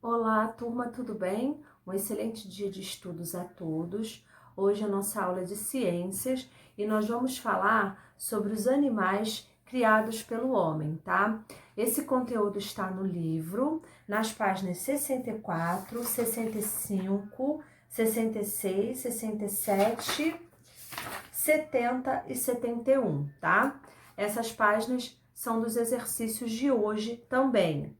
Olá, turma, tudo bem? Um excelente dia de estudos a todos. Hoje a nossa aula é de ciências e nós vamos falar sobre os animais criados pelo homem, tá? Esse conteúdo está no livro, nas páginas 64, 65, 66, 67, 70 e 71, tá? Essas páginas são dos exercícios de hoje também.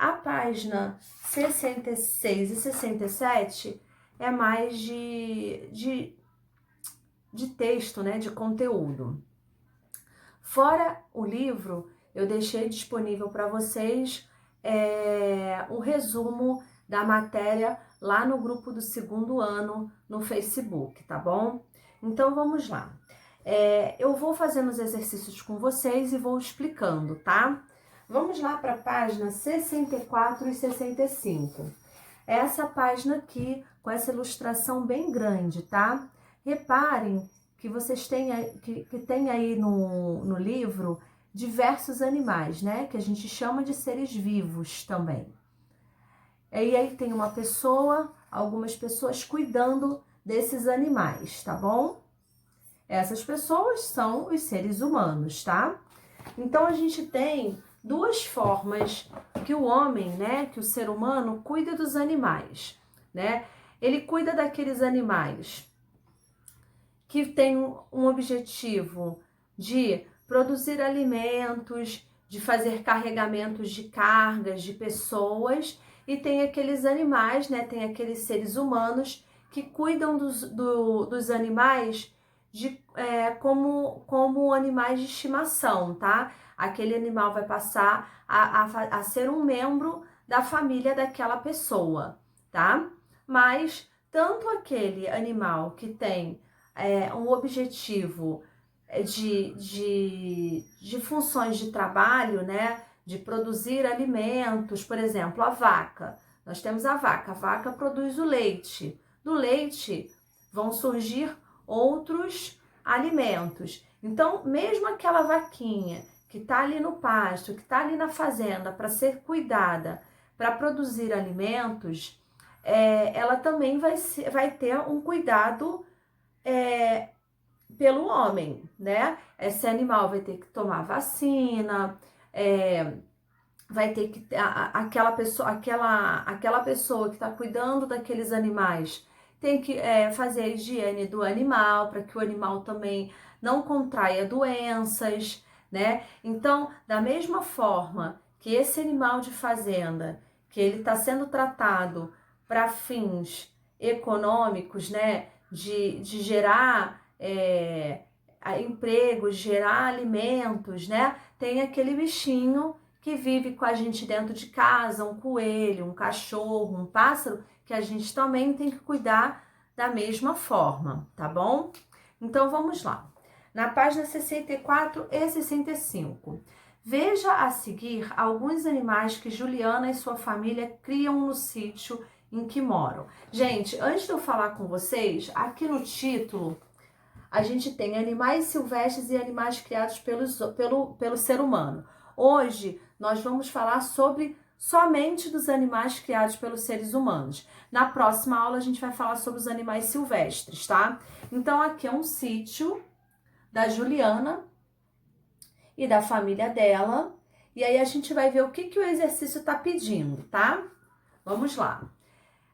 A página 66 e 67 é mais de texto, né, de conteúdo. Fora o livro, eu deixei disponível para vocês um resumo da matéria lá no grupo do segundo ano no Facebook, tá bom? Então vamos lá. Eu vou fazendo os exercícios com vocês e vou explicando, tá? Vamos lá para a página 64 e 65. Essa página aqui, com essa ilustração bem grande, tá? Reparem que vocês têm, que tem aí no livro diversos animais, né? Que a gente chama de seres vivos também. E aí tem uma pessoa, algumas pessoas cuidando desses animais, tá bom? Essas pessoas são os seres humanos, tá? Então a gente tem duas formas que o homem, né, que o ser humano cuida dos animais, né? Ele cuida daqueles animais que têm um objetivo de produzir alimentos, de fazer carregamentos de cargas de pessoas, e tem aqueles animais, né, tem aqueles seres humanos que cuidam dos animais como animais de estimação, tá? Aquele animal vai passar a ser um membro da família daquela pessoa, tá? Mas tanto aquele animal que tem um objetivo de funções de trabalho, né? De produzir alimentos, por exemplo, a vaca. Nós temos a vaca produz o leite. Do leite vão surgir outros alimentos. Então, mesmo aquela vaquinha que está ali no pasto, que está ali na fazenda para ser cuidada, para produzir alimentos, ela também vai ter um cuidado pelo homem, né? Esse animal vai ter que tomar vacina, vai ter que aquela pessoa que está cuidando daqueles animais tem que fazer a higiene do animal para que o animal também não contraia doenças, né? Então, da mesma forma que esse animal de fazenda, que ele está sendo tratado para fins econômicos, né? De gerar empregos, gerar alimentos, né? Tem aquele bichinho que vive com a gente dentro de casa, um coelho, um cachorro, um pássaro, que a gente também tem que cuidar da mesma forma, tá bom? Então vamos lá. Na página 64 e 65. Veja a seguir alguns animais que Juliana e sua família criam no sítio em que moram. Gente, antes de eu falar com vocês, aqui no título a gente tem animais silvestres e animais criados pelo ser humano. Hoje nós vamos falar somente dos animais criados pelos seres humanos. Na próxima aula a gente vai falar sobre os animais silvestres, tá? Então aqui é um sítio da Juliana e da família dela. E aí a gente vai ver o que o exercício está pedindo, tá? Vamos lá.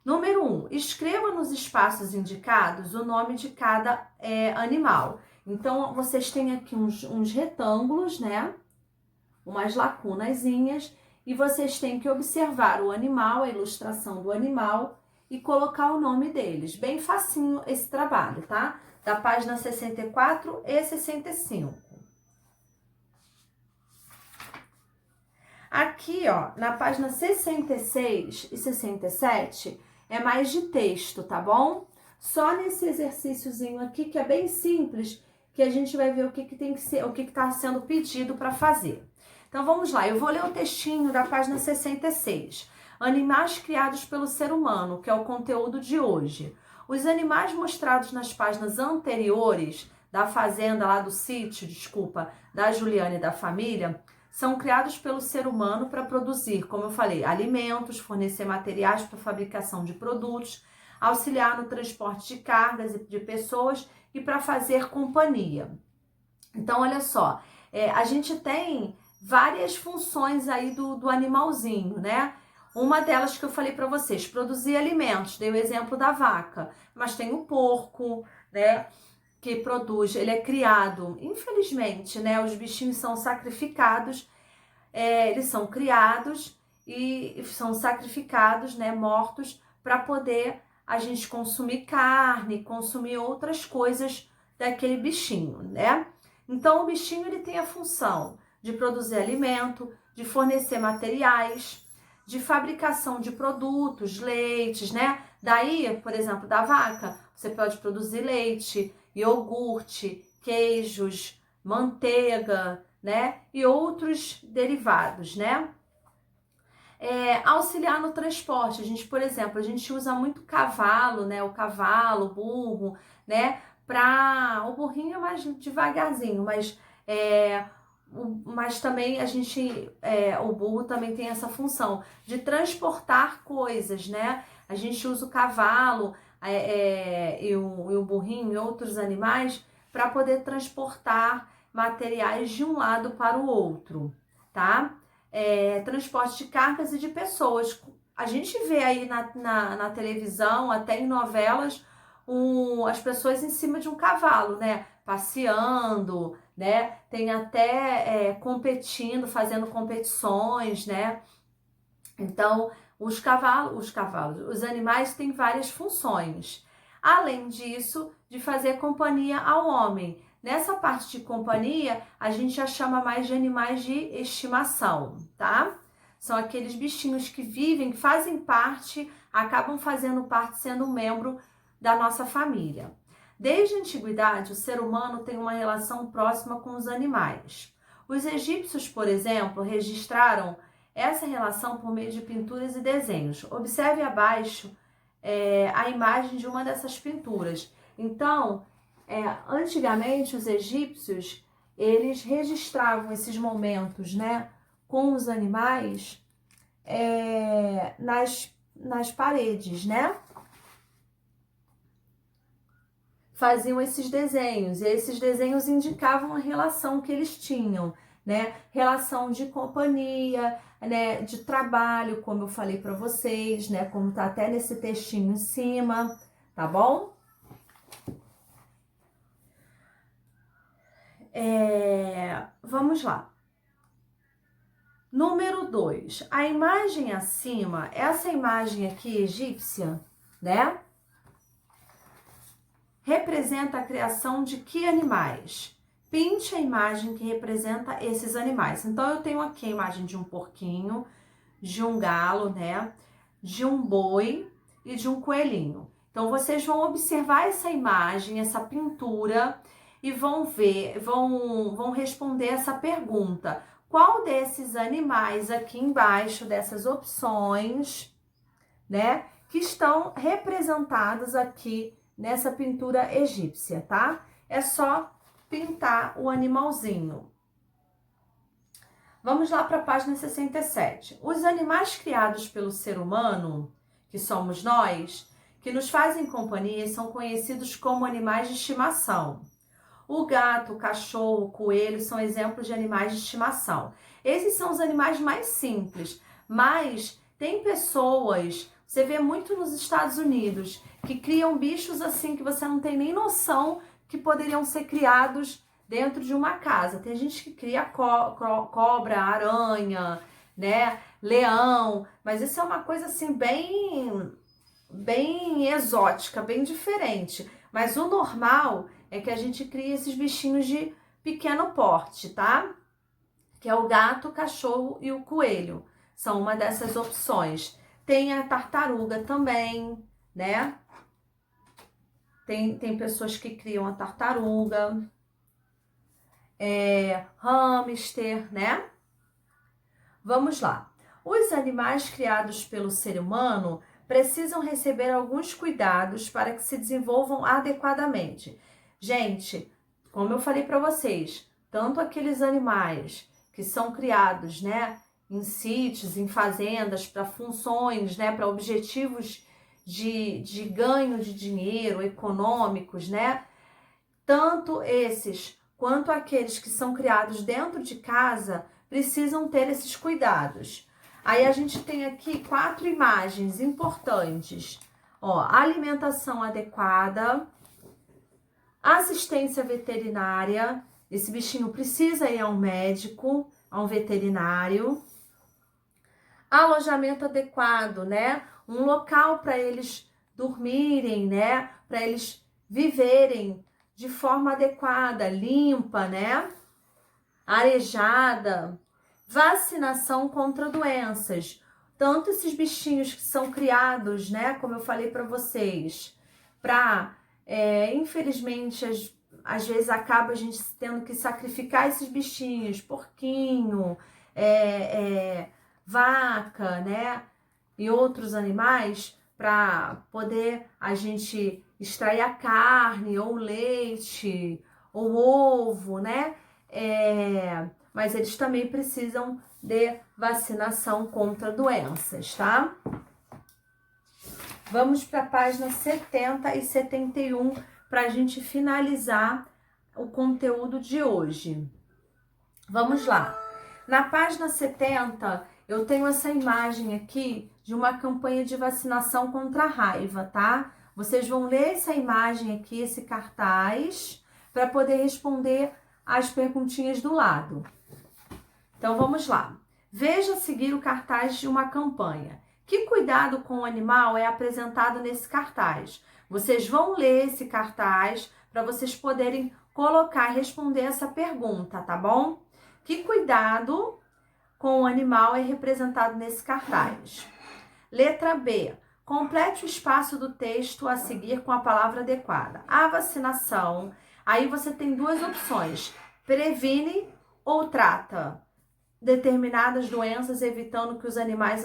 Número 1, escreva nos espaços indicados o nome de cada animal. Então, vocês têm aqui uns retângulos, né? Umas lacunazinhas, e vocês têm que observar o animal, a ilustração do animal, e colocar o nome deles. Bem facinho esse trabalho, tá? Da página 64 e 65. Aqui, ó, na página 66 e 67, é mais de texto, tá bom? Só nesse exercíciozinho aqui, que é bem simples, que a gente vai ver o que tem que ser, o que está sendo pedido para fazer. Então, vamos lá. Eu vou ler o textinho da página 66. Animais criados pelo ser humano, que é o conteúdo de hoje. Os animais mostrados nas páginas anteriores da fazenda, lá do sítio, desculpa, da Juliana e da família, são criados pelo ser humano para produzir, como eu falei, alimentos, fornecer materiais para fabricação de produtos, auxiliar no transporte de cargas e de pessoas e para fazer companhia. Então, olha só, a gente tem várias funções aí do animalzinho, né? Uma delas que eu falei para vocês, produzir alimentos, dei o exemplo da vaca, mas tem o porco, né? Que produz, ele é criado, infelizmente, né? Os bichinhos são sacrificados, eles são criados e são sacrificados, né? Mortos para poder a gente consumir carne, consumir outras coisas daquele bichinho, né? Então o bichinho ele tem a função de produzir alimento, de fornecer materiais, de fabricação de produtos, leites, né? Daí, por exemplo, da vaca, você pode produzir leite, iogurte, queijos, manteiga, né? E outros derivados, né? Auxiliar no transporte. A gente, por exemplo, a gente usa muito cavalo, né? O cavalo, o burro, né? O burrinho é mais devagarzinho, mas também o burro também tem essa função de transportar coisas, né? A gente usa o cavalo e o burrinho e outros animais para poder transportar materiais de um lado para o outro, tá? Transporte de cargas e de pessoas. A gente vê aí na televisão, até em novelas, as pessoas em cima de um cavalo, né? Passeando, né? Tem até competindo, fazendo competições, né? Então, os animais têm várias funções. Além disso, de fazer companhia ao homem. Nessa parte de companhia, a gente já chama mais de animais de estimação, tá? São aqueles bichinhos que vivem, que fazem parte, acabam fazendo parte, sendo um membro da nossa família. Desde a antiguidade, o ser humano tem uma relação próxima com os animais. Os egípcios, por exemplo, registraram essa relação por meio de pinturas e desenhos. Observe abaixo a imagem de uma dessas pinturas. Então, antigamente os egípcios, eles registravam esses momentos, né, com os animais nas paredes, né? Faziam esses desenhos, e esses desenhos indicavam a relação que eles tinham, né? Relação de companhia, né? De trabalho, como eu falei para vocês, né? Como tá até nesse textinho em cima, tá bom? Vamos lá. Número 2, a imagem acima, essa imagem aqui egípcia, né? Representa a criação de que animais? Pinte a imagem que representa esses animais. Então, eu tenho aqui a imagem de um porquinho, de um galo, né? De um boi e de um coelhinho. Então, vocês vão observar essa imagem, essa pintura e vão ver, vão responder essa pergunta. Qual desses animais aqui embaixo, dessas opções, né? Que estão representados aqui nessa pintura egípcia, tá? É só pintar o animalzinho. Vamos lá para a página 67. Os animais criados pelo ser humano, que somos nós, que nos fazem companhia, são conhecidos como animais de estimação. O gato, o cachorro, o coelho são exemplos de animais de estimação. Esses são os animais mais simples, mas tem pessoas, você vê muito nos Estados Unidos, que criam bichos assim que você não tem nem noção que poderiam ser criados dentro de uma casa. Tem gente que cria cobra, aranha, né, leão, mas isso é uma coisa assim bem exótica, bem diferente. Mas o normal é que a gente cria esses bichinhos de pequeno porte, tá? Que é o gato, o cachorro e o coelho. São uma dessas opções. Tem a tartaruga também, né? Tem pessoas que criam a tartaruga, hamster, né? Vamos lá. Os animais criados pelo ser humano precisam receber alguns cuidados para que se desenvolvam adequadamente. Gente, como eu falei para vocês, tanto aqueles animais que são criados, né, em sítios, em fazendas, para funções, né, para objetivos de ganho de dinheiro, econômicos, né? Tanto esses quanto aqueles que são criados dentro de casa precisam ter esses cuidados. Aí a gente tem aqui 4 imagens importantes. Ó, alimentação adequada, assistência veterinária, esse bichinho precisa ir a um médico, a um veterinário. Alojamento adequado, né? Um local para eles dormirem, né? Para eles viverem de forma adequada, limpa, né? Arejada. Vacinação contra doenças. Tanto esses bichinhos que são criados, né? Como eu falei para vocês, para, infelizmente, às vezes acaba a gente tendo que sacrificar esses bichinhos, porquinho, vaca, né? E outros animais para poder a gente extrair a carne, ou leite, ou ovo, né? Mas eles também precisam de vacinação contra doenças, tá? Vamos para a página 70 e 71 para a gente finalizar o conteúdo de hoje. Vamos lá. Na página 70, eu tenho essa imagem aqui de uma campanha de vacinação contra a raiva, tá? Vocês vão ler essa imagem aqui, esse cartaz, para poder responder as perguntinhas do lado. Então, vamos lá. Veja a seguir o cartaz de uma campanha. Que cuidado com o animal é apresentado nesse cartaz? Vocês vão ler esse cartaz para vocês poderem colocar e responder essa pergunta, tá bom? Que cuidado com o animal é representado nesse cartaz? Letra B. Complete o espaço do texto a seguir com a palavra adequada. A vacinação, aí você tem 2 opções. Previne ou trata determinadas doenças, evitando que os animais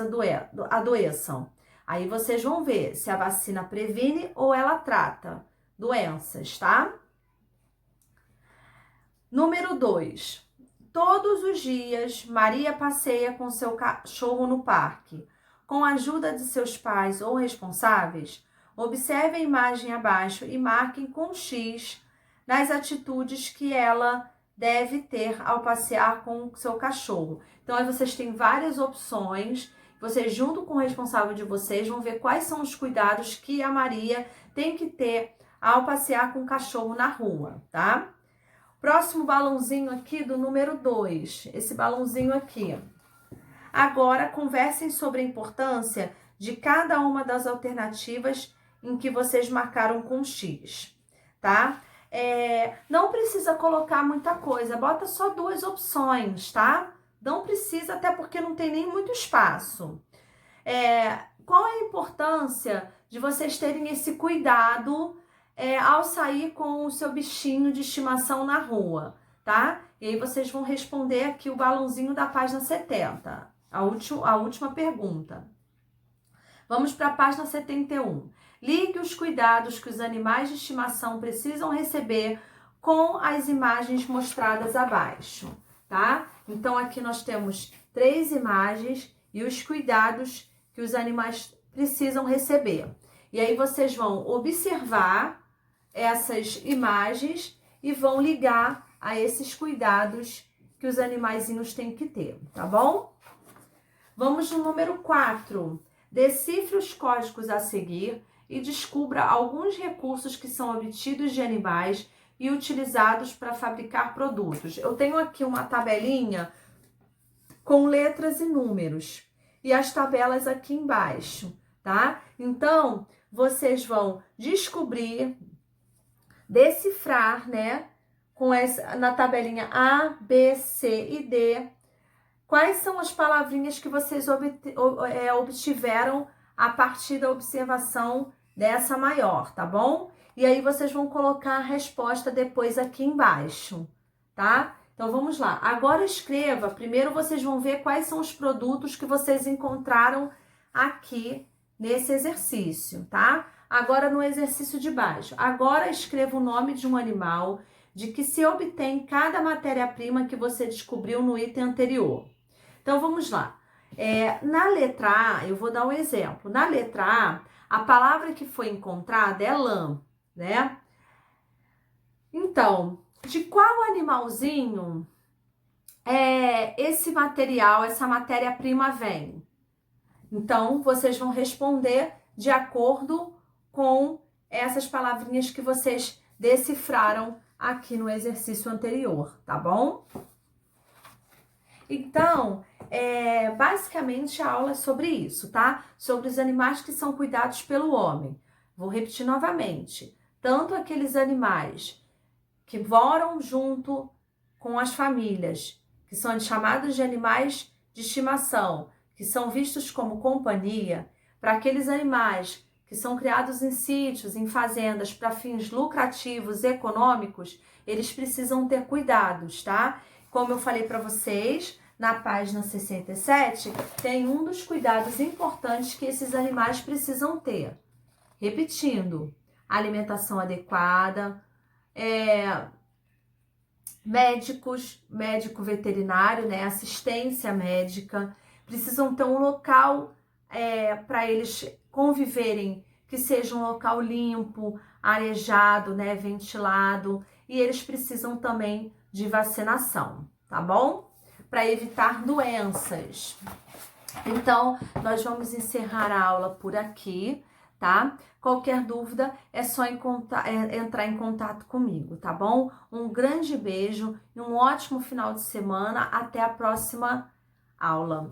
adoeçam. Aí vocês vão ver se a vacina previne ou ela trata doenças, tá? Número 2. Todos os dias, Maria passeia com seu cachorro no parque. Com a ajuda de seus pais ou responsáveis, observe a imagem abaixo e marquem com X nas atitudes que ela deve ter ao passear com o seu cachorro. Então, aí vocês têm várias opções. Vocês, junto com o responsável de vocês, vão ver quais são os cuidados que a Maria tem que ter ao passear com o cachorro na rua, tá? Próximo balãozinho aqui do número 2. Esse balãozinho aqui. Agora, conversem sobre a importância de cada uma das alternativas em que vocês marcaram com X, tá? Não precisa colocar muita coisa, bota só 2 opções, tá? Não precisa, até porque não tem nem muito espaço. Qual é a importância de vocês terem esse cuidado ao sair com o seu bichinho de estimação na rua, tá? E aí vocês vão responder aqui o balãozinho da página 70, a última pergunta. Vamos para a página 71. Ligue os cuidados que os animais de estimação precisam receber com as imagens mostradas abaixo, tá? Então, aqui nós temos 3 imagens e os cuidados que os animais precisam receber. E aí vocês vão observar essas imagens e vão ligar a esses cuidados que os animaizinhos têm que ter, tá bom? Vamos no número 4. Decifre os códigos a seguir e descubra alguns recursos que são obtidos de animais e utilizados para fabricar produtos. Eu tenho aqui uma tabelinha com letras e números e as tabelas aqui embaixo, tá? Então, vocês vão descobrir, decifrar, né, na tabelinha A, B, C e D, quais são as palavrinhas que vocês obtiveram a partir da observação dessa maior, tá bom? E aí vocês vão colocar a resposta depois aqui embaixo, tá? Então vamos lá. Agora escreva. Primeiro vocês vão ver quais são os produtos que vocês encontraram aqui nesse exercício, tá? Agora no exercício de baixo. Agora escreva o nome de um animal de que se obtém cada matéria-prima que você descobriu no item anterior. Então, vamos lá. Na letra A, eu vou dar um exemplo. Na letra A palavra que foi encontrada é lã, né? Então, de qual animalzinho esse material, essa matéria-prima vem? Então, vocês vão responder de acordo com essas palavrinhas que vocês decifraram aqui no exercício anterior, tá bom? Então, basicamente a aula é sobre isso, tá? Sobre os animais que são cuidados pelo homem. Vou repetir novamente. Tanto aqueles animais que moram junto com as famílias, que são chamados de animais de estimação, que são vistos como companhia, para aqueles animais que são criados em sítios, em fazendas, para fins lucrativos, econômicos, eles precisam ter cuidados, tá? Como eu falei para vocês, na página 67, tem um dos cuidados importantes que esses animais precisam ter. Repetindo, alimentação adequada, médico veterinário, né, assistência médica, precisam ter um local para eles conviverem, que seja um local limpo, arejado, né, ventilado, e eles precisam também de vacinação, tá bom? Para evitar doenças. Então, nós vamos encerrar a aula por aqui, tá? Qualquer dúvida é só entrar em contato comigo, tá bom? Um grande beijo e um ótimo final de semana. Até a próxima aula.